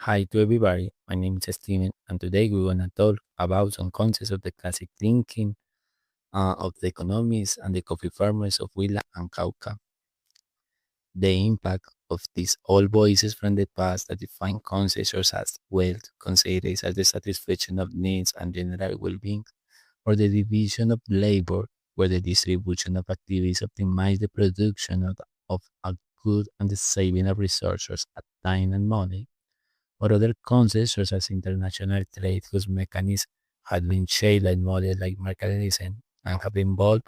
Hi to everybody, my name is Steven, and today we're gonna talk about some concepts of the classic thinking of the economists and the coffee farmers of Huila and Cauca. The impact of these old voices from the past that define concepts such as wealth, considered as the satisfaction of needs and general well-being, or the division of labor, where the distribution of activities optimize the production of a good and the saving of resources, time and money or other concepts such as international trade whose mechanisms had been shaped by models like Marxism and have evolved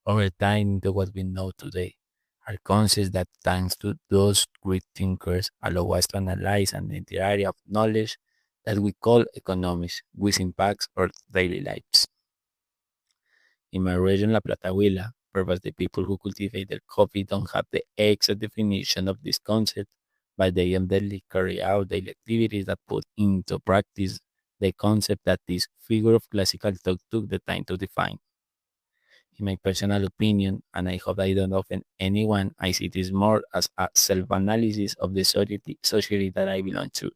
over time into what we know today, are concepts that, thanks to those great thinkers, allow us to analyze an entire area of knowledge that we call economics, which impacts our daily lives. In my region, La Plata Huila, purpose the people who cultivate their coffee don't have the exact definition of this concept, but they evidently carry out daily activities that put into practice the concept that this figure of classical thought took the time to define. In my personal opinion, and I hope I don't offend anyone, I see this more as a self-analysis of the society that I belong to.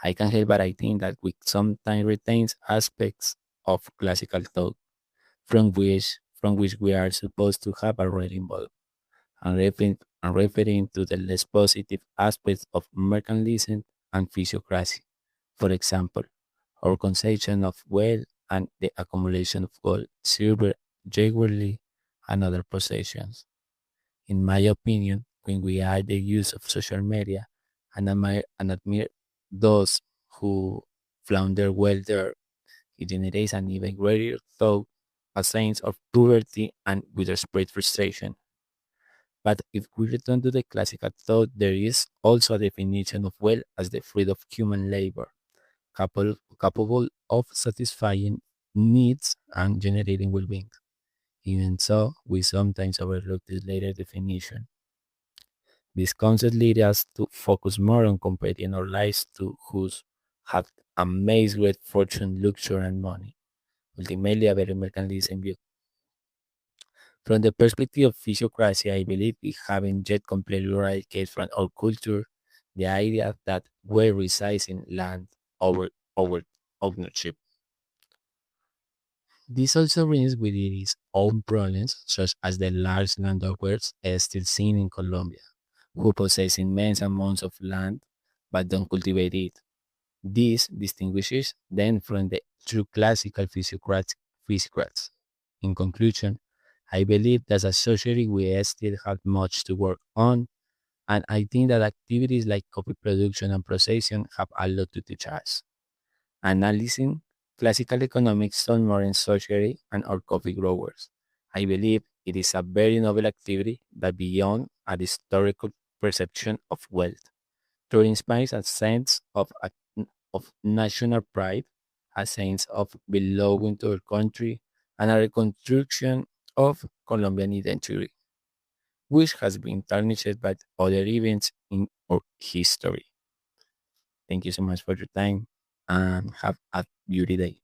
I can help, but I think that we sometimes retains aspects of classical thought from which we are supposed to have already involved, and referring to the less positive aspects of mercantilism and physiocracy. For example, our conception of wealth and the accumulation of gold, silver, jewelry, and other possessions. In my opinion, when we add the use of social media and admire those who flaunt their wealth there, it generates an even greater thought, a sense of poverty and widespread frustration. But if we return to the classical thought, there is also a definition of wealth as the fruit of human labor, capable of satisfying needs and generating well-being. Even so, we sometimes overlook this later definition. This concept leads us to focus more on comparing our lives to whose have amassed great fortune, luxury, and money, ultimately a very mercantilism view. From the perspective of physiocracy, I believe we haven't yet completely eradicated from our culture the idea that we resides in land over over ownership. This also brings with it its own problems, such as the large landowners still seen in Colombia, who possess immense amounts of land but don't cultivate it. This distinguishes them from the true classical physiocrats. In conclusion, I believe that as a society we still have much to work on, and I think that activities like coffee production and processing have a lot to teach us. Analyzing classical economics on modern society and our coffee growers. I believe it is a very noble activity that beyond a historical perception of wealth, truly inspires a sense of national pride, a sense of belonging to our country, and a reconstruction of Colombian identity, which has been tarnished by other events in our history. Thank you so much for your time and have a beauty day.